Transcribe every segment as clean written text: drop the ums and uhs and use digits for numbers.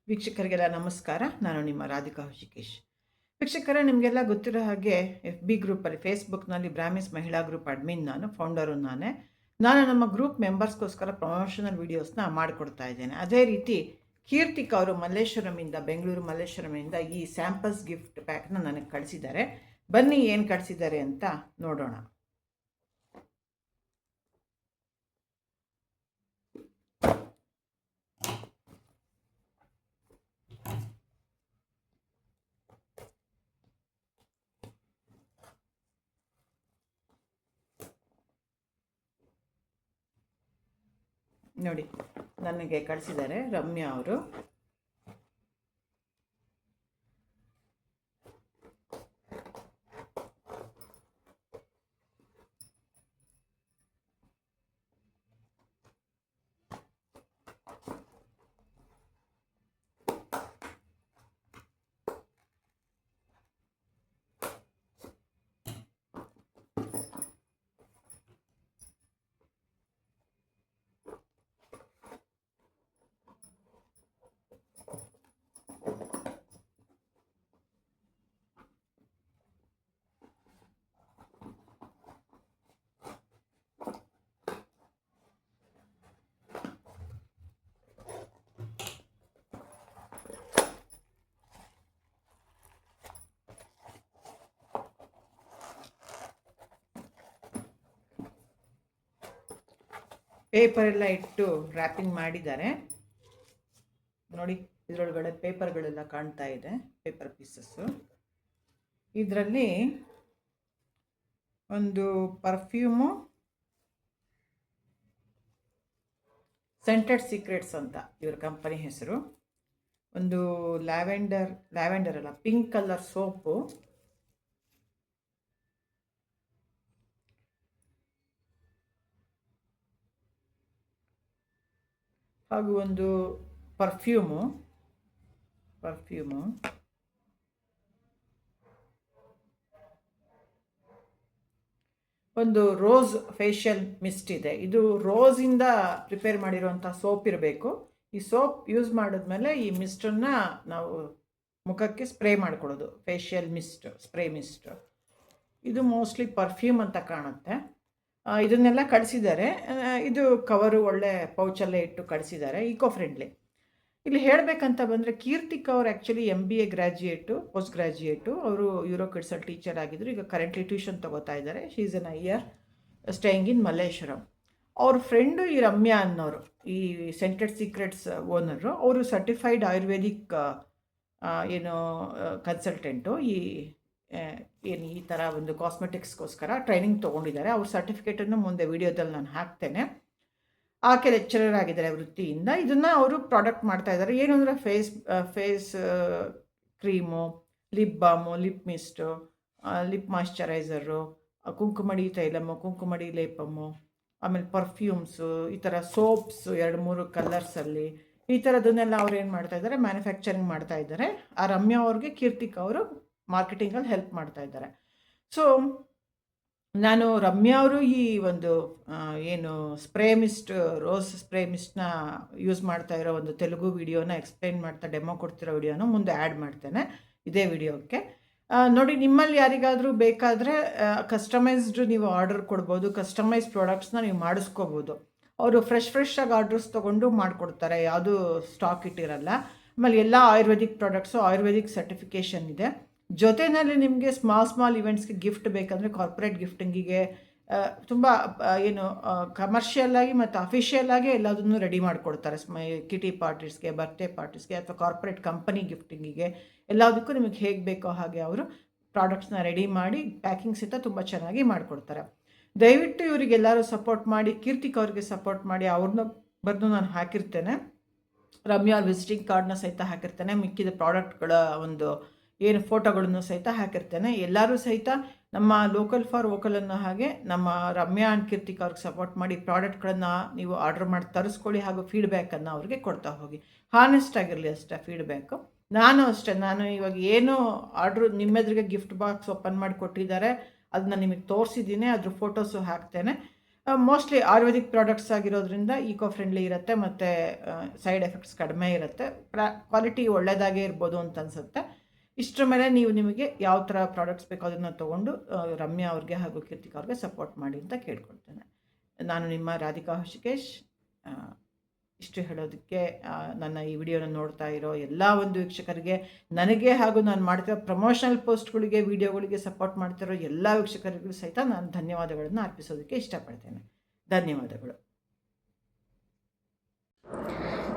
ವೀಕ್ಷಕರಿಗೆಲ್ಲ ನಮಸ್ಕಾರ. ನಾನು ನಿಮ್ಮ ರಾಧಿಕಾ ಹೃಷಿಕೇಶ್. ವೀಕ್ಷಕರೇ, ನಿಮಗೆಲ್ಲ ಗೊತ್ತಿರೋ ಹಾಗೆ FB ಗ್ರೂಪಲ್ಲಿ ಫೇಸ್ಬುಕ್ನಲ್ಲಿ ಬ್ರಾಹ್ಮಿನ್ಸ್ ಮಹಿಳಾ ಗ್ರೂಪ್ ಅಡ್ಮಿನ್ ನಾನು, ಫೌಂಡರು ನಾನೇ. ನಾನು ನಮ್ಮ ಗ್ರೂಪ್ ಮೆಂಬರ್ಸ್ಗೋಸ್ಕರ ಪ್ರಮೋಷನಲ್ ವೀಡಿಯೋಸ್ನ ಮಾಡಿಕೊಡ್ತಾ ಇದ್ದೇನೆ. ಅದೇ ರೀತಿ ಕೀರ್ತಿಕ್ ಅವರು ಮಲ್ಲೇಶ್ವರಮಿಂದ, ಬೆಂಗಳೂರು ಮಲ್ಲೇಶ್ವರಮಿಂದ ಈ ಸ್ಯಾಂಪಲ್ಸ್ ಗಿಫ್ಟ್ ಪ್ಯಾಕ್ನ ನನಗೆ ಕಳಿಸಿದ್ದಾರೆ. ಬನ್ನಿ ಏನು ಕಳಿಸಿದ್ದಾರೆ ಅಂತ ನೋಡೋಣ. ನೋಡಿ, ನನಗೆ ಕಳಿಸಿದ್ದಾರೆ ರಮ್ಯಾ ಅವರು. ಪೇಪರ್ ಎಲ್ಲ ಇಟ್ಟು ರ್ಯಾಪಿಂಗ್ ಮಾಡಿದ್ದಾರೆ. ನೋಡಿ, ಇದರೊಳಗಡೆ ಪೇಪರ್ಗಳೆಲ್ಲ ಕಾಣ್ತಾ ಇದೆ, ಪೇಪರ್ ಪೀಸಸ್ಸು. ಇದರಲ್ಲಿ ಒಂದು ಪರ್ಫ್ಯೂಮು, ಸೆಂಟೆಡ್ ಸೀಕ್ರೆಟ್ಸ್ ಅಂತ ಇವ್ರ ಕಂಪನಿ ಹೆಸರು. ಒಂದು ಲ್ಯಾವೆಂಡರ್ ಅಲ್ಲ, ಪಿಂಕ್ ಕಲರ್ ಸೋಪು, ಹಾಗೂ ಒಂದು ಪರ್ಫ್ಯೂಮು ಒಂದು ರೋಸ್ ಫೇಶಿಯಲ್ ಮಿಸ್ಟ್ ಇದೆ. ಇದು ರೋಸಿಂದ ಪ್ರಿಪೇರ್ ಮಾಡಿರುವಂಥ ಸೋಪ್ ಇರಬೇಕು. ಈ ಸೋಪ್ ಯೂಸ್ ಮಾಡಿದ್ಮೇಲೆ ಈ ಮಿಸ್ಟನ್ನು ನಾವು ಮುಖಕ್ಕೆ ಸ್ಪ್ರೇ ಮಾಡಿಕೊಡೋದು. Facial mist, spray mist. ಇದು ಮೋಸ್ಟ್ಲಿ ಪರ್ಫ್ಯೂಮ್ ಅಂತ ಕಾಣುತ್ತೆ. ಇದನ್ನೆಲ್ಲ ಕಳಿಸಿದ್ದಾರೆ. ಇದು ಕವರು ಒಳ್ಳೆ ಪೌಚಲ್ಲೇ ಇಟ್ಟು ಕಳಿಸಿದ್ದಾರೆ, ಈಕೋ ಫ್ರೆಂಡ್ಲಿ. ಇಲ್ಲಿ ಹೇಳಬೇಕಂತ ಬಂದರೆ, ಕೀರ್ತಿಕ್ ಅವರು actually MBA graduate, post graduate. ಅವರು ಯೂರೋ ಕಿಡ್ಸಲ್ಲಿ ಟೀಚರ್ ಆಗಿದ್ದರು. ಈಗ ಕರೆಂಟ್ಲಿ ಟ್ಯೂಷನ್ ತೊಗೋತಾ ಇದ್ದಾರೆ. She is N IR staying in Malleshwaram. ಅವ್ರ ಫ್ರೆಂಡು ಈ ರಮ್ಯಾ ಅನ್ನೋರು, ಈ ಸೆಂಟೆಡ್ ಸೀಕ್ರೆಟ್ಸ್ ಓನರು. ಅವರು ಸರ್ಟಿಫೈಡ್ ಆಯುರ್ವೇದಿಕ್ ಕನ್ಸಲ್ಟೆಂಟು. ಏನು ಈ ಥರ ಒಂದು ಕಾಸ್ಮೆಟಿಕ್ಸ್ಗೋಸ್ಕರ ಟ್ರೈನಿಂಗ್ ತೊಗೊಂಡಿದ್ದಾರೆ. ಅವ್ರ ಸರ್ಟಿಫಿಕೇಟನ್ನು ಮುಂದೆ ವಿಡಿಯೋದಲ್ಲಿ ನಾನು ಹಾಕ್ತೇನೆ. ಆಕೆ ಲೆಕ್ಚರರ್ ಆಗಿದ್ದಾರೆ ವೃತ್ತಿಯಿಂದ. ಇದನ್ನು ಅವರು ಪ್ರಾಡಕ್ಟ್ ಮಾಡ್ತಾಯಿದ್ದಾರೆ. ಏನು ಅಂದರೆ face cream, lip balm, lip mist, lip moisturiser, ಕುಂಕುಮಡಿ ತೈಲಮು, ಕುಂಕುಮಡಿ ಲೇಪಮು, ಆಮೇಲೆ ಪರ್ಫ್ಯೂಮ್ಸು, ಈ ಥರ ಸೋಪ್ಸು 2-3 ಕಲರ್ಸಲ್ಲಿ, ಈ ಥರದನ್ನೆಲ್ಲ ಅವ್ರು ಏನು ಮಾಡ್ತಾಯಿದ್ದಾರೆ, ಮ್ಯಾನುಫ್ಯಾಕ್ಚರಿಂಗ್ ಮಾಡ್ತಾಯಿದ್ದಾರೆ. ಆ ರಮ್ಯಾ ಅವ್ರಿಗೆ ಕೀರ್ತಿಕ್ ಅವರು ಮಾರ್ಕೆಟಿಂಗಲ್ಲಿ ಹೆಲ್ಪ್ ಮಾಡ್ತಾ ಇದ್ದಾರೆ. ಸೊ ನಾನು ರಮ್ಯಾ ಅವರು ಈ ಒಂದು ಏನು ಸ್ಪ್ರೇ ಮಿಸ್ಟ್, ರೋಸ್ ಸ್ಪ್ರೇ ಮಿಸ್ಟ್ನ ಯೂಸ್ ಮಾಡ್ತಾ ಇರೋ ಒಂದು ತೆಲುಗು ವಿಡಿಯೋನ ಎಕ್ಸ್ಪ್ಲೈನ್ ಮಾಡ್ತಾ ಡೆಮೋ ಕೊಡ್ತಿರೋ ವಿಡಿಯೋನ ಮುಂದೆ ಆ್ಯಡ್ ಮಾಡ್ತೇನೆ ಇದೇ ವಿಡಿಯೋಕ್ಕೆ. ನೋಡಿ, ನಿಮ್ಮಲ್ಲಿ ಯಾರಿಗಾದರೂ ಬೇಕಾದರೆ ಕಸ್ಟಮೈಸ್ಡ್ ನೀವು ಆರ್ಡರ್ ಕೊಡ್ಬೋದು. ಕಸ್ಟಮೈಸ್ ಪ್ರಾಡಕ್ಟ್ಸ್ನ ನೀವು ಮಾಡಿಸ್ಕೋಬೋದು. ಅವರು ಫ್ರೆಶ್ ಆಗಿ ಆರ್ಡರ್ಸ್ ತೊಗೊಂಡು ಮಾಡಿಕೊಡ್ತಾರೆ, ಯಾವುದೂ ಸ್ಟಾಕ್ ಇಟ್ಟಿರಲ್ಲ. ಆಮೇಲೆ ಎಲ್ಲ ಆಯುರ್ವೇದಿಕ್ ಪ್ರಾಡಕ್ಟ್ಸು, ಆಯುರ್ವೇದಿಕ್ ಸರ್ಟಿಫಿಕೇಷನ್ ಇದೆ. ಜೊತೆಯಲ್ಲಿ ನಿಮಗೆ ಸ್ಮಾಲ್ ಇವೆಂಟ್ಸ್ಗೆ ಗಿಫ್ಟ್ ಬೇಕಂದರೆ, ಕಾರ್ಪೊರೇಟ್ ಗಿಫ್ಟಿಂಗಿಗೆ ತುಂಬ ಕಮರ್ಷಿಯಲ್ಲಾಗಿ ಮತ್ತು ಅಫಿಷಿಯಲ್ಲಾಗಿ ಎಲ್ಲದನ್ನು ರೆಡಿ ಮಾಡಿಕೊಡ್ತಾರೆ. ಕಿಟಿ ಪಾರ್ಟೀಸ್ಗೆ, ಬರ್ತ್ಡೇ ಪಾರ್ಟೀಸ್ಗೆ, ಅಥವಾ ಕಾರ್ಪೊರೇಟ್ ಕಂಪನಿ ಗಿಫ್ಟಿಂಗಿಗೆ, ಎಲ್ಲದಕ್ಕೂ ನಿಮಗೆ ಹೇಗೆ ಬೇಕೋ ಹಾಗೆ ಅವರು ಪ್ರಾಡಕ್ಟ್ಸ್ನ ರೆಡಿ ಮಾಡಿ ಪ್ಯಾಕಿಂಗ್ ಸಹಿತ ತುಂಬ ಚೆನ್ನಾಗಿ ಮಾಡಿಕೊಡ್ತಾರೆ. ದಯವಿಟ್ಟು ಇವರಿಗೆಲ್ಲರೂ ಸಪೋರ್ಟ್ ಮಾಡಿ, ಕೀರ್ತಿಕ್ ಅವ್ರಿಗೆ ಸಪೋರ್ಟ್ ಮಾಡಿ. ಅವ್ರನ್ನ ಬರೆದು ನಾನು ಹಾಕಿರ್ತೇನೆ. ರಮ್ಯಾ ವಿಸಿಟಿಂಗ್ ಕಾರ್ಡ್ನ ಸಹಿತ ಹಾಕಿರ್ತೇನೆ. ಮಿಕ್ಕಿದ ಪ್ರಾಡಕ್ಟ್ಗಳ ಒಂದು ಏನು ಫೋಟೋಗಳನ್ನು ಸಹಿತ ಹಾಕಿರ್ತೇನೆ. ಎಲ್ಲರೂ ಸಹಿತ ನಮ್ಮ ಲೋಕಲ್ ಫಾರ್ ವೋಕಲ್ ಅನ್ನೋ ಹಾಗೆ ನಮ್ಮ ರಮ್ಯಾ ಆ್ಯಂಡ್ ಕೀರ್ತಿಕ್ ಅವ್ರಿಗೆ ಸಪೋರ್ಟ್ ಮಾಡಿ ಪ್ರಾಡಕ್ಟ್ಗಳನ್ನು ನೀವು ಆರ್ಡರ್ ಮಾಡಿ ತರಿಸ್ಕೊಳ್ಳಿ. ಹಾಗೂ ಫೀಡ್ಬ್ಯಾಕನ್ನು ಅವ್ರಿಗೆ ಕೊಡ್ತಾ ಹೋಗಿ. ಹಾನೆಸ್ಟ್ ಆಗಿರಲಿ ಅಷ್ಟೇ ಫೀಡ್ಬ್ಯಾಕು. ನಾನು ಅಷ್ಟೇ, ನಾನು ಇವಾಗ ಏನು ಆರ್ಡ್ರು ನಿಮ್ಮೆದುರಿಗೆ ಗಿಫ್ಟ್ ಬಾಕ್ಸ್ ಓಪನ್ ಮಾಡಿ ಕೊಟ್ಟಿದ್ದಾರೆ, ಅದನ್ನ ನಿಮಗೆ ತೋರಿಸಿದ್ದೀನಿ. ಅದ್ರ ಫೋಟೋಸು ಹಾಕ್ತೇನೆ. ಮೋಸ್ಟ್ಲಿ ಆಯುರ್ವೇದಿಕ್ ಪ್ರಾಡಕ್ಟ್ಸ್ ಆಗಿರೋದ್ರಿಂದ ಈಕೋ ಫ್ರೆಂಡ್ಲಿ ಇರುತ್ತೆ ಮತ್ತು ಸೈಡ್ ಎಫೆಕ್ಟ್ಸ್ ಕಡಿಮೆ ಇರುತ್ತೆ. ಕ್ವಾಲಿಟಿ ಒಳ್ಳೆಯದಾಗೇ ಇರ್ಬೋದು ಅಂತ ಅನಿಸುತ್ತೆ. ಇಷ್ಟರ ಮೇಲೆ ನಿಮಗೆ ಯಾವ ಥರ ಪ್ರಾಡಕ್ಟ್ಸ್ ಬೇಕೋ ಅದನ್ನು ತೊಗೊಂಡು ರಮ್ಯಾ ಅವ್ರಿಗೆ ಹಾಗೂ ಕೀರ್ತಿಕಾ ಅವ್ರಿಗೆ ಸಪೋರ್ಟ್ ಮಾಡಿ ಅಂತ ಕೇಳ್ಕೊಳ್ತೇನೆ. ನಾನು ನಿಮ್ಮ ರಾಧಿಕಾ ಹೃಷಿಕೇಶ್. ಇಷ್ಟು ಹೇಳೋದಕ್ಕೆ ನನ್ನ ಈ ವಿಡಿಯೋನ ನೋಡ್ತಾ ಇರೋ ಎಲ್ಲ ಒಂದು ವೀಕ್ಷಕರಿಗೆ, ನನಗೆ ಹಾಗೂ ನಾನು ಮಾಡ್ತಿರೋ ಪ್ರಮೋಷನಲ್ ಪೋಸ್ಟ್ಗಳಿಗೆ, ವಿಡಿಯೋಗಳಿಗೆ ಸಪೋರ್ಟ್ ಮಾಡ್ತಿರೋ ಎಲ್ಲ ವೀಕ್ಷಕರಿಗೂ ಸಹಿತ ನಾನು ಧನ್ಯವಾದಗಳನ್ನು ಅರ್ಪಿಸೋದಕ್ಕೆ ಇಷ್ಟಪಡ್ತೇನೆ. ಧನ್ಯವಾದಗಳು.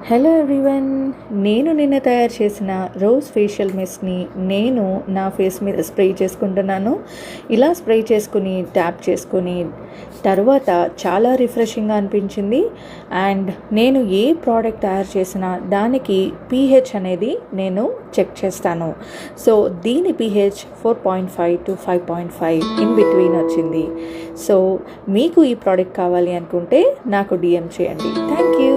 హలో ఎవ్రీవన్, నేను నిన్న తయారు చేసిన రోజ్ ఫేషియల్ మిస్ట్ని నేను నా ఫేస్ మీద స్ప్రే చేసుకుంటున్నాను. ఇలా స్ప్రే చేసుకుని ట్యాప్ చేసుకొని తర్వాత చాలా రిఫ్రెషింగ్గా అనిపించింది. అండ్ నేను ఏ ప్రోడక్ట్ తయారు చేసినా దానికి pH అనేది నేను చెక్ చేస్తాను. సో దీని pH 4.5 to 5.5 ఇన్ బిట్వీన్ వచ్చింది. సో మీకు ఈ ప్రోడక్ట్ కావాలి అనుకుంటే నాకు DM చేయండి. Thank you.